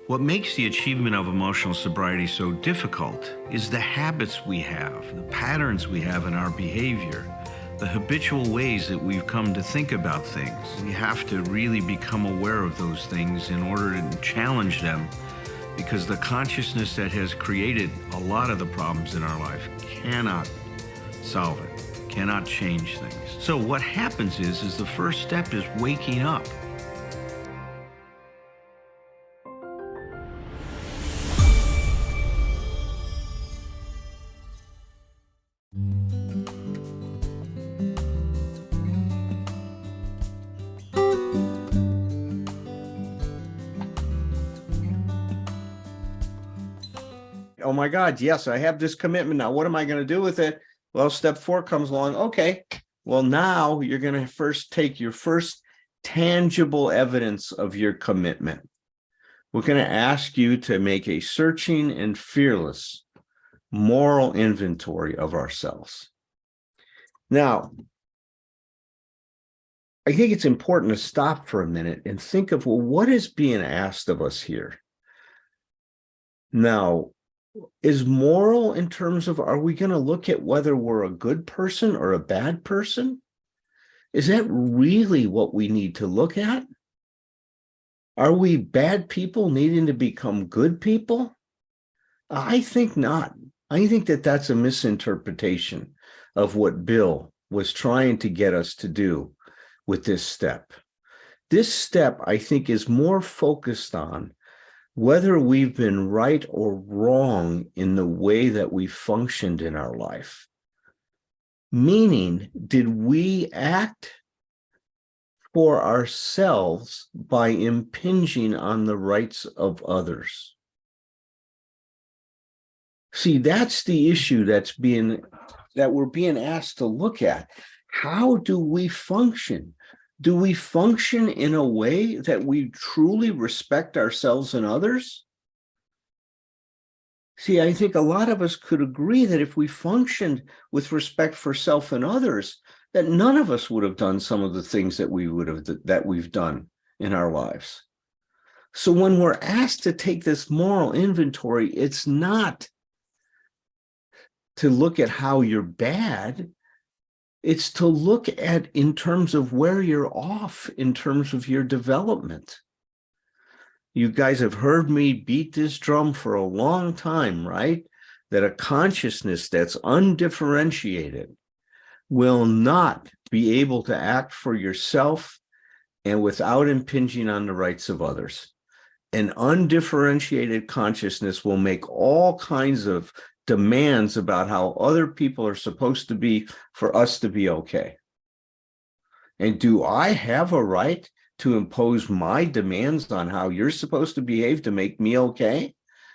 What makes the achievement of emotional sobriety so difficult is the habits we have, the patterns we have in our behavior, the habitual ways that we've come to think about things. We have to really become aware of those things in order to challenge them, because the consciousness that has created a lot of the problems in our life cannot solve it, cannot change things. So what happens is the first step is waking up. Oh my God, yes, I have this commitment now. What am I going to do with it? Well, step 4 comes along. Okay, well, now you're going to first take your first tangible evidence of your commitment. We're going to ask you to make a searching and fearless moral inventory of ourselves. Now, I think it's important to stop for a minute and think of, well, what is being asked of us here? Now, is moral in terms of, are we going to look at whether we're a good person or a bad person? Is that really what we need to look at? Are we bad people needing to become good people? I think not. I think that that's a misinterpretation of what Bill was trying to get us to do with this step. This step, I think, is more focused on whether we've been right or wrong in the way that we functioned in our life. Meaning, did we act for ourselves by impinging on the rights of others? See, that's the issue that we're being asked to look at. How do we function? Do we function in a way that we truly respect ourselves and others? See, I think a lot of us could agree that if we functioned with respect for self and others, that none of us would have done some of the things that we've done in our lives. So when we're asked to take this moral inventory, it's not to look at how you're bad. It's to look at in terms of where you're off in terms of your development. You guys have heard me beat this drum for a long time, right? That a consciousness that's undifferentiated will not be able to act for yourself and without impinging on the rights of others. An undifferentiated consciousness will make all kinds of demands about how other people are supposed to be for us to be okay. And do I have a right to impose my demands on how you're supposed to behave to make me okay?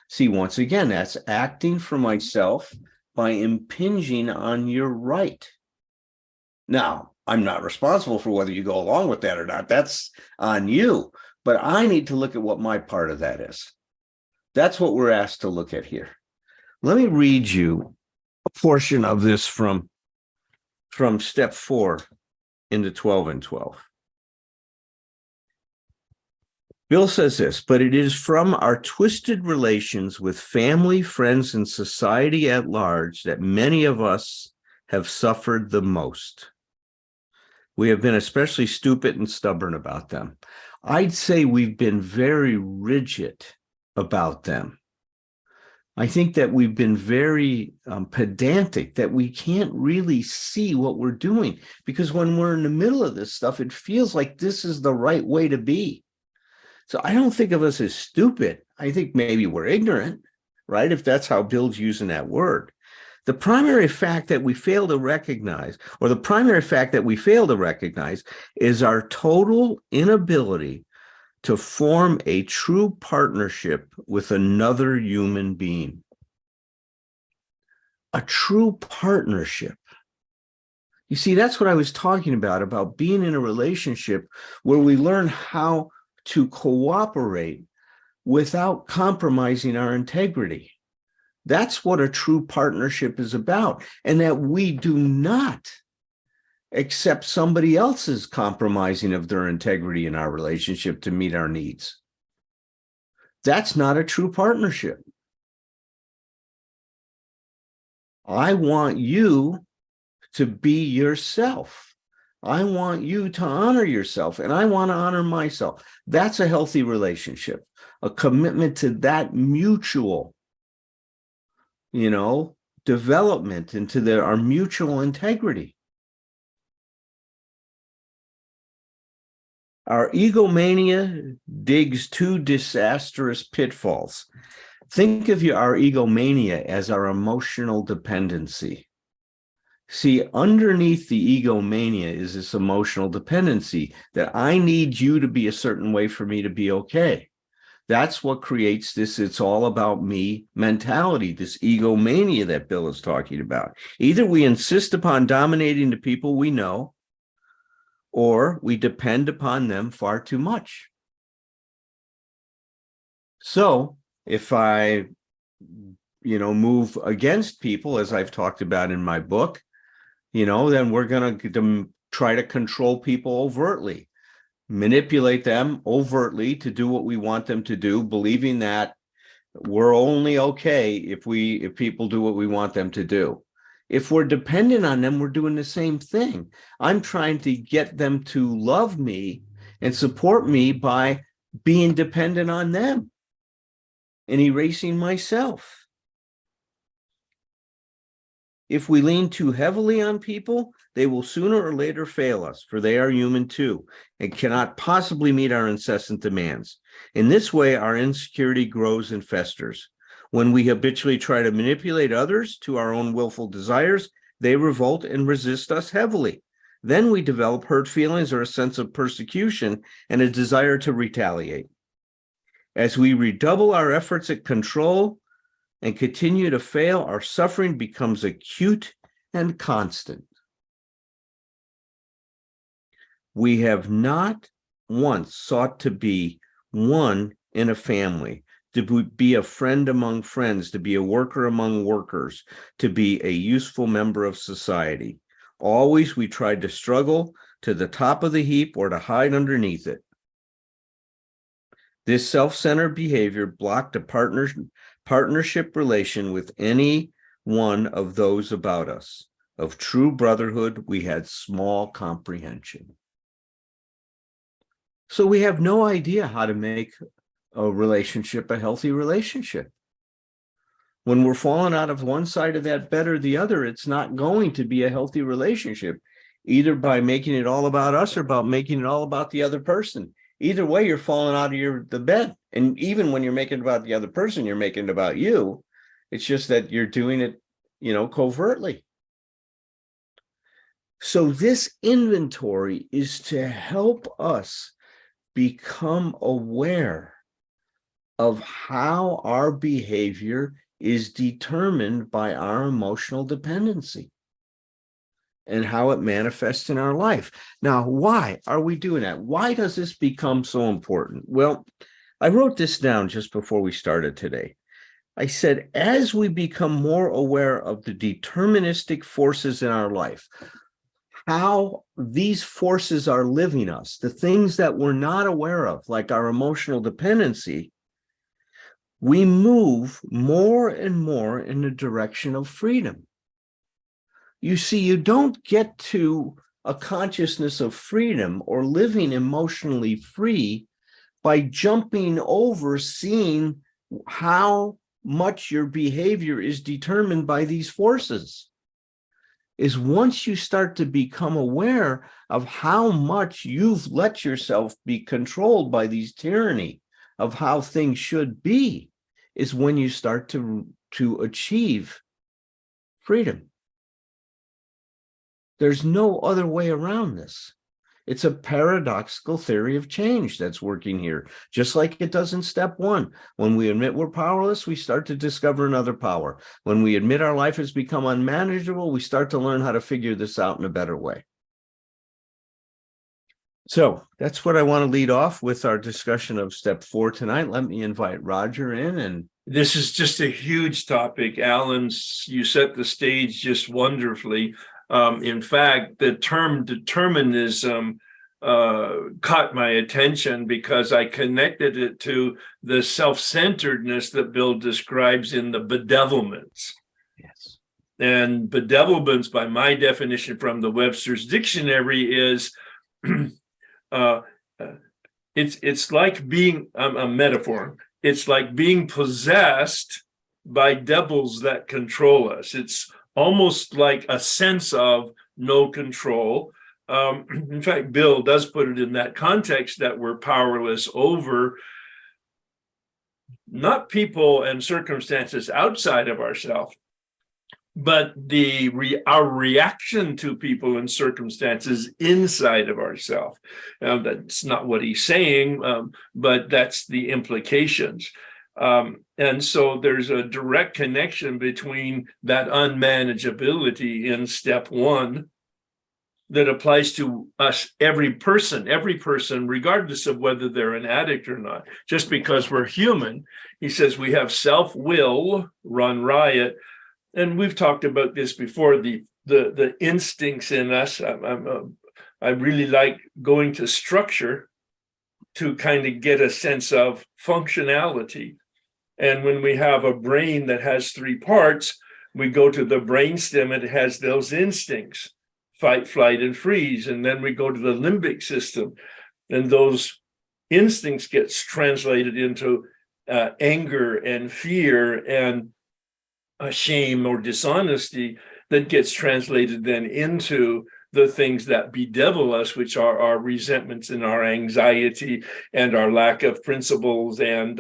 See, once again, that's acting for myself by impinging on your right. Now, I'm not responsible for whether you go along with that or not. That's on you. But I need to look at what my part of that is. That's what we're asked to look at here. Let me read you a portion of this from step 4 into 12 and 12. Bill says this, but it is from our twisted relations with family, friends, and society at large that many of us have suffered the most. We have been especially stupid and stubborn about them. I'd say we've been very rigid about them. I think that we've been very pedantic, that we can't really see what we're doing, because when we're in the middle of this stuff, it feels like this is the right way to be. So I don't think of us as stupid. I think maybe we're ignorant, right? If that's how Bill's using that word. The primary fact that we fail to recognize, is our total inability to form a true partnership with another human being. A true partnership. You see, that's what I was talking about being in a relationship where we learn how to cooperate without compromising our integrity. That's what a true partnership is about, and that we do not accept somebody else's compromising of their integrity in our relationship to meet our needs. That's not a true partnership. I want you to be yourself. I want you to honor yourself, and I want to honor myself. That's a healthy relationship, a commitment to that mutual, development into our mutual integrity. Our egomania digs two disastrous pitfalls. Think of our egomania as our emotional dependency. See, underneath the egomania is this emotional dependency that I need you to be a certain way for me to be okay. That's what creates this "it's all about me" mentality, this egomania that Bill is talking about. Either we insist upon dominating the people we know, or we depend upon them far too much. So if I, move against people, as I've talked about in my book, then we're going to try to control people overtly, manipulate them overtly to do what we want them to do, believing that we're only okay if people do what we want them to do. If we're dependent on them, we're doing the same thing. I'm trying to get them to love me and support me by being dependent on them and erasing myself. If we lean too heavily on people, they will sooner or later fail us, for they are human too, and cannot possibly meet our incessant demands. In this way, our insecurity grows and festers. When we habitually try to manipulate others to our own willful desires, they revolt and resist us heavily. Then we develop hurt feelings or a sense of persecution and a desire to retaliate. As we redouble our efforts at control and continue to fail, our suffering becomes acute and constant. We have not once sought to be one in a family, to be a friend among friends, to be a worker among workers, to be a useful member of society. Always we tried to struggle to the top of the heap or to hide underneath it. This self-centered behavior blocked a partnership relation with any one of those about us. Of true brotherhood, we had small comprehension. So we have no idea how to make a relationship a healthy relationship. When we're falling out of one side of that bed or the other, it's not going to be a healthy relationship, either by making it all about us or about making it all about the other person. Either way, you're falling out of the bed. And even when you're making it about the other person, you're making it about you. It's just that you're doing it, covertly. So this inventory is to help us become aware of how our behavior is determined by our emotional dependency and how it manifests in our life. Now, why are we doing that? Why does this become so important? Well, I wrote this down just before we started today. I said, as we become more aware of the deterministic forces in our life, how these forces are living us, the things that we're not aware of, like our emotional dependency, we move more and more in the direction of freedom. You see, you don't get to a consciousness of freedom or living emotionally free by jumping over seeing how much your behavior is determined by these forces. Is once you start to become aware of how much you've let yourself be controlled by these tyranny of how things should be, is when you start to achieve freedom. There's no other way around this. It's a paradoxical theory of change that's working here, just like it does in step one. When we admit we're powerless, we start to discover another power. When we admit our life has become unmanageable, we start to learn how to figure this out in a better way. So that's what I want to lead off with our discussion of step 4 tonight. Let me invite Roger in. And this is just a huge topic. Alan, you set the stage just wonderfully. In fact, the term determinism caught my attention because I connected it to the self-centeredness that Bill describes in the bedevilments. Yes. And bedevilments, by my definition from the Webster's Dictionary, is it's like being a metaphor. It's like being possessed by devils that control us. It's almost like a sense of no control. In fact, Bill does put it in that context that we're powerless over not people and circumstances outside of ourselves, but our reaction to people and circumstances inside of ourselves. That's not what he's saying, but that's the implications. And so there's a direct connection between that unmanageability in step one that applies to us, every person, regardless of whether they're an addict or not. Just because we're human, he says we have self-will run riot. And we've talked about this before, the instincts in us. I really like going to structure to kind of get a sense of functionality. And when we have a brain that has three parts, we go to the brainstem, it has those instincts, fight, flight, and freeze. And then we go to the limbic system, and those instincts gets translated into anger and fear and shame or dishonesty that gets translated then into the things that bedevil us, which are our resentments and our anxiety and our lack of principles and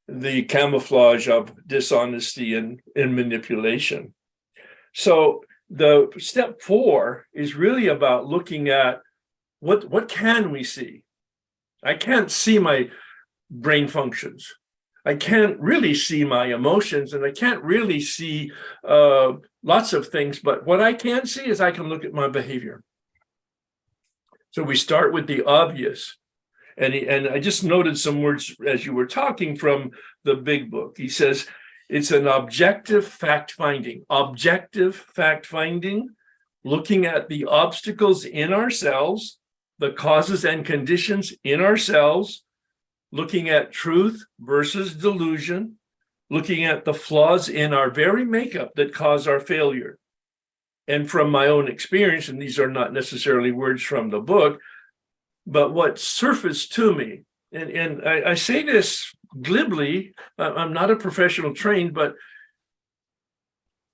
the camouflage of dishonesty and manipulation. So the step 4 is really about looking at what can we see? I can't see my brain functions. I can't really see my emotions, and I can't really see lots of things, but what I can see is I can look at my behavior. So we start with the obvious. And I just noted some words as you were talking from the big book. He says, it's an objective fact-finding. Objective fact-finding, looking at the obstacles in ourselves, the causes and conditions in ourselves, looking at truth versus delusion, looking at the flaws in our very makeup that cause our failure. And from my own experience, and these are not necessarily words from the book, but what surfaced to me, and I say this glibly, I'm not a professional trained, but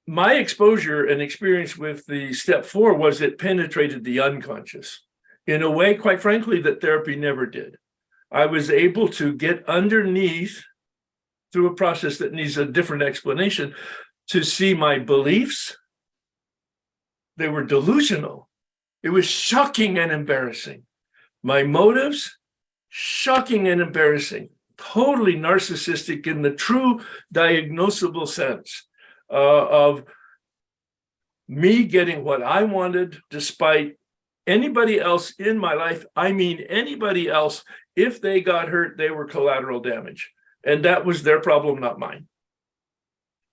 my exposure and experience with the step 4 was it penetrated the unconscious in a way, quite frankly, that therapy never did. I was able to get underneath, through a process that needs a different explanation, to see my beliefs. They were delusional. It was shocking and embarrassing. My motives, shocking and embarrassing, totally narcissistic in the true diagnosable sense of me getting what I wanted despite anybody else in my life. I mean, anybody else, if they got hurt, they were collateral damage. And that was their problem, not mine.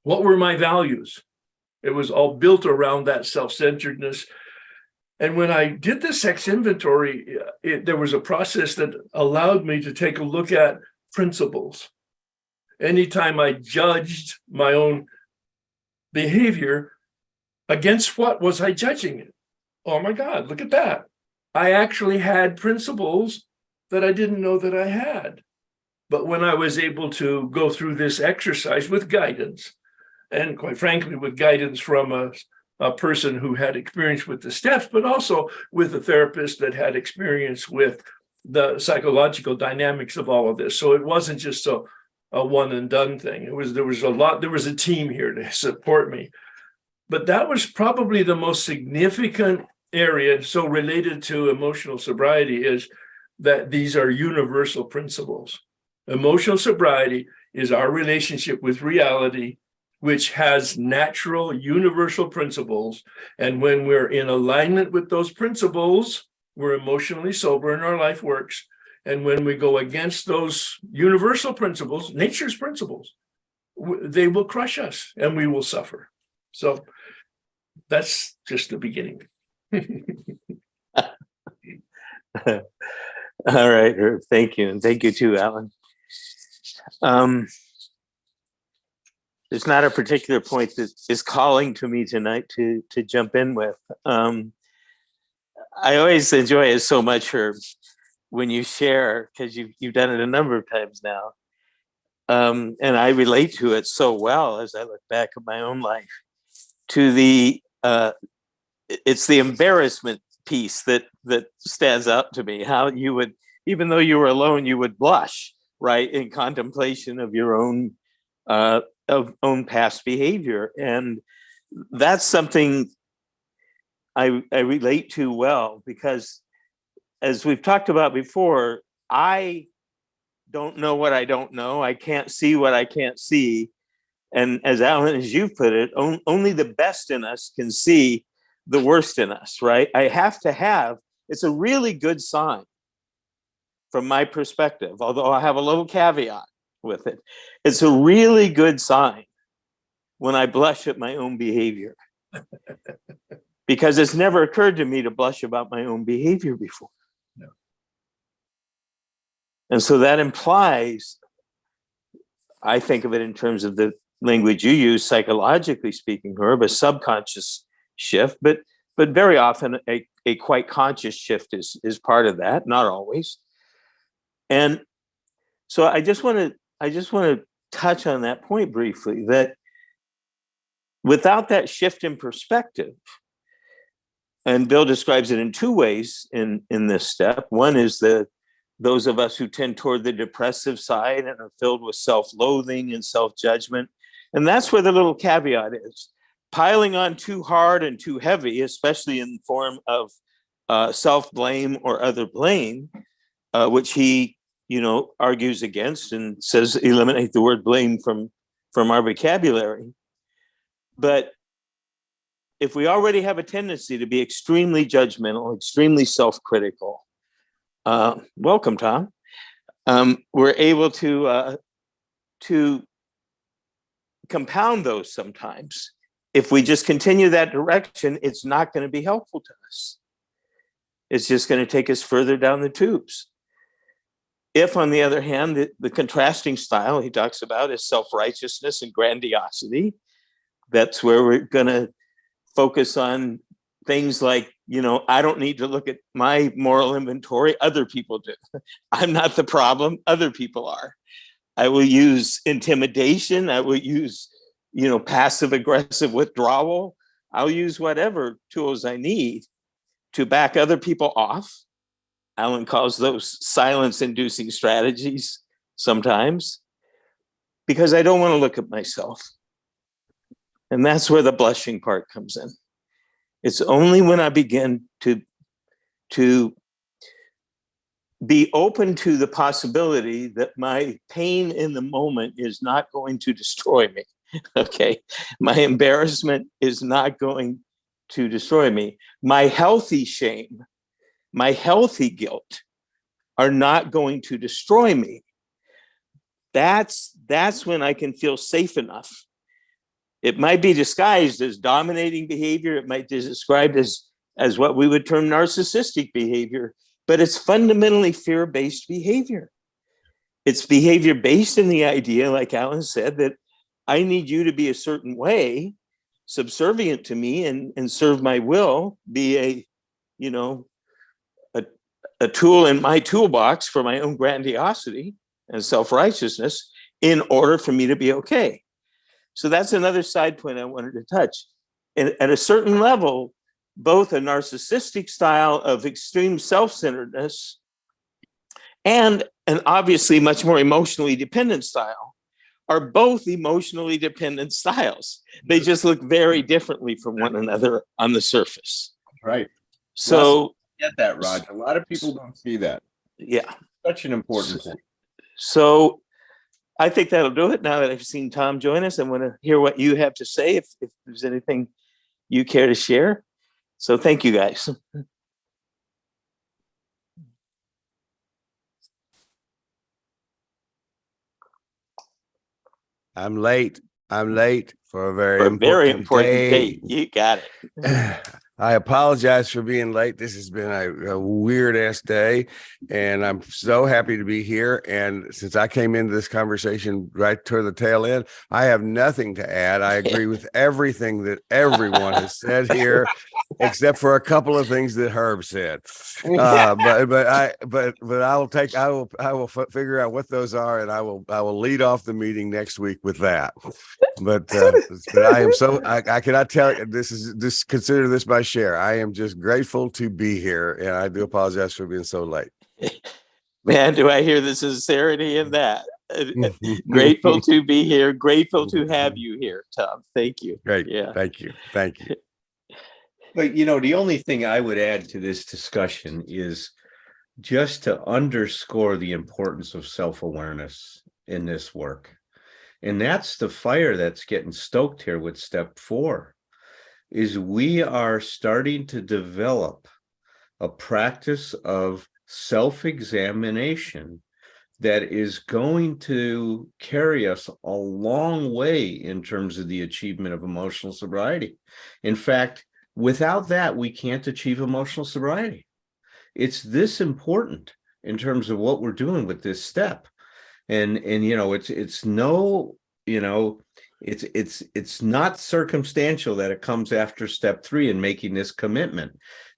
What were my values? It was all built around that self-centeredness. And when I did the sex inventory, there was a process that allowed me to take a look at principles. Anytime I judged my own behavior, against what was I judging it? Oh my God, look at that. I actually had principles that I didn't know that I had. But when I was able to go through this exercise with guidance, and quite frankly, with guidance from a person who had experience with the steps, but also with a therapist that had experience with the psychological dynamics of all of this. So it wasn't just a one and done thing. There was a team here to support me. But that was probably the most significant area, so related to emotional sobriety, is that these are universal principles. Emotional sobriety is our relationship with reality, which has natural universal principles. And when we're in alignment with those principles, we're emotionally sober and our life works. And when we go against those universal principles, nature's principles, they will crush us and we will suffer. So that's just the beginning. All right, Herb, thank you. And thank you too, Alan. There's not a particular point that is calling to me tonight to jump in with. I always enjoy it so much, Herb, when you share, because you've done it a number of times now. And I relate to it so well as I look back at my own life, to the it's the embarrassment piece that stands out to me. How you would, even though you were alone, you would blush, right, in contemplation of your own own past behavior. And that's something I relate to well, because as we've talked about before, I don't know what I don't know. I can't see what I can't see. And as Alan, as you put it, only the best in us can see the worst in us, right? I have to have, it's a really good sign from my perspective, although I have a little caveat with it. It's a really good sign when I blush at my own behavior, because it's never occurred to me to blush about my own behavior before. No. And so that implies, I think of it in terms of the language you use, psychologically speaking, Herb, a subconscious shift, but very often a quite conscious shift is part of that, not always. And so I just want to touch on that point briefly, that without that shift in perspective, and Bill describes it in two ways in this step. One is those of us who tend toward the depressive side and are filled with self-loathing and self-judgment. And that's where the little caveat is. Piling on too hard and too heavy, especially in the form of self-blame or other blame, which he, argues against and says eliminate the word blame from our vocabulary. But if we already have a tendency to be extremely judgmental, extremely self-critical, welcome, Thom, we're able to compound those sometimes. If we just continue that direction, it's not going to be helpful to us. It's just going to take us further down the tubes. If, on the other hand, the contrasting style he talks about is self-righteousness and grandiosity, that's where we're going to focus on things like, I don't need to look at my moral inventory, other people do. I'm not the problem, other people are. I will use intimidation, I will use, passive aggressive withdrawal. I'll use whatever tools I need to back other people off. Alan calls those silence-inducing strategies sometimes, because I don't want to look at myself. And that's where the blushing part comes in. It's only when I begin to be open to the possibility that my pain in the moment is not going to destroy me. Okay. My embarrassment is not going to destroy me. My healthy shame, my healthy guilt are not going to destroy me. That's when I can feel safe enough. It might be disguised as dominating behavior. It might be described as what we would term narcissistic behavior, but it's fundamentally fear-based behavior. It's behavior based in the idea, like Alan said, that I need you to be a certain way, subservient to me and serve my will, be a tool in my toolbox for my own grandiosity and self-righteousness in order for me to be okay. So that's another side point I wanted to touch. And at a certain level, both a narcissistic style of extreme self-centeredness and an obviously much more emotionally dependent style are both emotionally dependent styles. They just look very differently from one another on the surface. Right. So get that, Roger. A lot of people don't see that. Yeah. Such an important point. So I think that'll do it. Now that I've seen Thom join us, I want to hear what you have to say, if there's anything you care to share. So thank you, guys. I'm late for a very For a very important important day. date. You got it. I apologize for being late. This has been a weird ass day, and I'm so happy to be here. And since I came into this conversation right toward the tail end, I have nothing to add. I agree with everything that everyone has said here, except for a couple of things that Herb said. But I will figure out what those are, and I will lead off the meeting next week with that. But I am so I cannot tell you, this consider this my share. I am just grateful to be here, and I do apologize for being so late. Man, do I hear the sincerity in that? Grateful to be here. Grateful to have you here, Thom. Thank you. Great. Yeah. Thank you. Thank you. But the only thing I would add to this discussion is just to underscore the importance of self-awareness in this work. And that's the fire that's getting stoked here with step 4, is we are starting to develop a practice of self-examination that is going to carry us a long way in terms of the achievement of emotional sobriety. In fact, without that, we can't achieve emotional sobriety. It's this important in terms of what we're doing with this step. And it's not circumstantial that it comes after step 3 in making this commitment,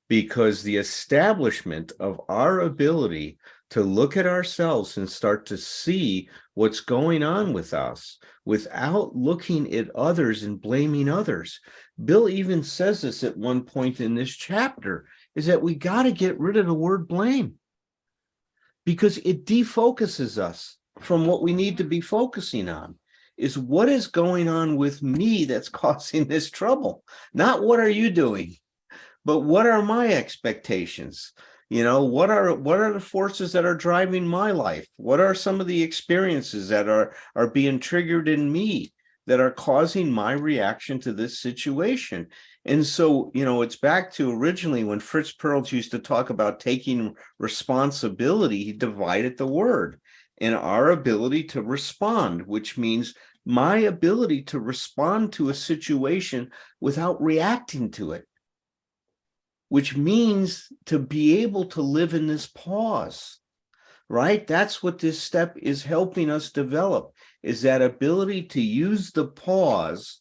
because the establishment of our ability to look at ourselves and start to see what's going on with us without looking at others and blaming others. Bill even says this at one point in this chapter, is that we got to get rid of the word blame, because it defocuses us from what we need to be focusing on, is what is going on with me that's causing this trouble. Not what are you doing, but what are my expectations? What are the forces that are driving my life? What are some of the experiences that are being triggered in me that are causing my reaction to this situation? And so, it's back to originally when Fritz Perls used to talk about taking responsibility, he divided the word in our ability to respond, which means my ability to respond to a situation without reacting to it, which means to be able to live in this pause, right? That's what this step is helping us develop, is that ability to use the pause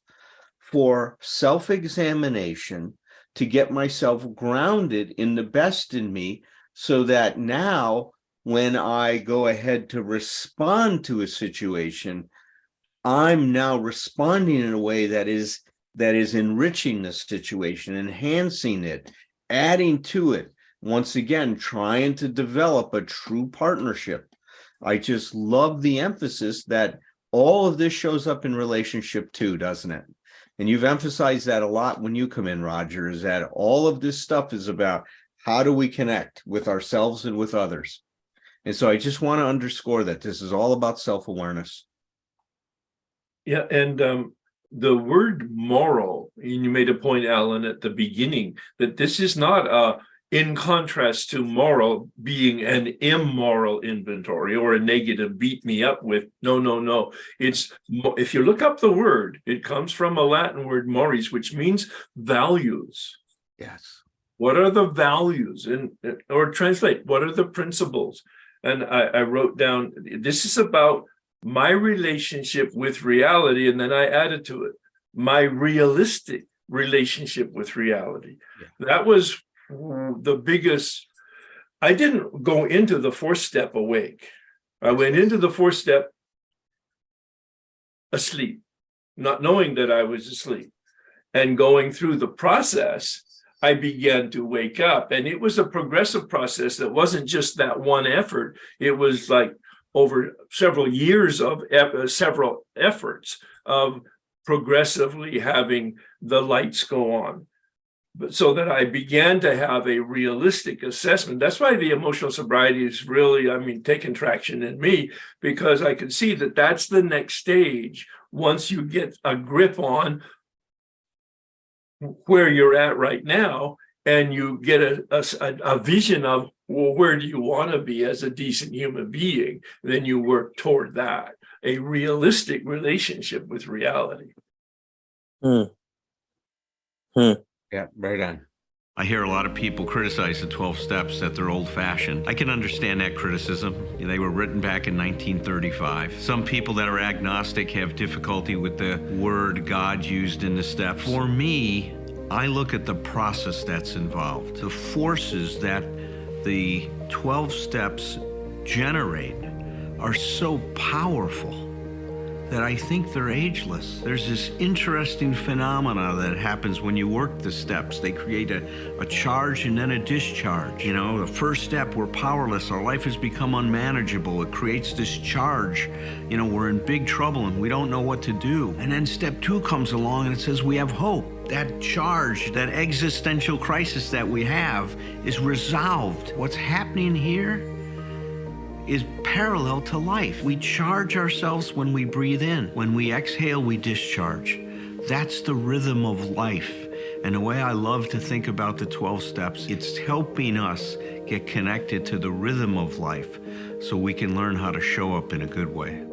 for self-examination, to get myself grounded in the best in me, so that now when I go ahead to respond to a situation, I'm now responding in a way that is enriching the situation, enhancing it, adding to it. Once again, trying to develop a true partnership. I just love the emphasis that all of this shows up in relationship too, doesn't it? And you've emphasized that a lot when you come in, Roger, is that all of this stuff is about how do we connect with ourselves and with others. And so I just want to underscore that this is all about self-awareness. Yeah, and the word moral, and you made a point, Alan, at the beginning, that this is not in contrast to moral being an immoral inventory or a negative beat me up with. No. It's, if you look up the word, it comes from a Latin word mores, which means values. Yes. What are the values? Or translate, what are the principles? And I wrote down, this is about my relationship with reality, and then I added to it, my realistic relationship with reality. Yeah. That was the biggest. I didn't go into the 4th step awake. I went into the 4th step asleep, not knowing that I was asleep. And going through the process, I began to wake up. And it was a progressive process that wasn't just that one effort. It was like over several years of several efforts of progressively having the lights go on. But so that I began to have a realistic assessment. That's why the emotional sobriety is really, taking traction in me, because I could see that that's the next stage. Once you get a grip on where you're at right now, and you get a vision of, well, where do you want to be as a decent human being? Then you work toward that, a realistic relationship with reality. Yeah, right on. I hear a lot of people criticize the 12 steps that they're old-fashioned. I can understand that criticism. They were written back in 1935. Some people that are agnostic have difficulty with the word God used in the steps. For me, I look at the process that's involved. The forces that the 12 steps generate are so powerful that I think they're ageless. There's this interesting phenomena that happens when you work the steps. They create a charge and then a discharge. You know, the first step, we're powerless. Our life has become unmanageable. It creates this charge. You know, we're in big trouble and we don't know what to do. And then step 2 comes along and it says we have hope. That charge, that existential crisis that we have is resolved. What's happening here is parallel to life. We charge ourselves when we breathe in. When we exhale, we discharge. That's the rhythm of life. And the way I love to think about the 12 steps, it's helping us get connected to the rhythm of life so we can learn how to show up in a good way.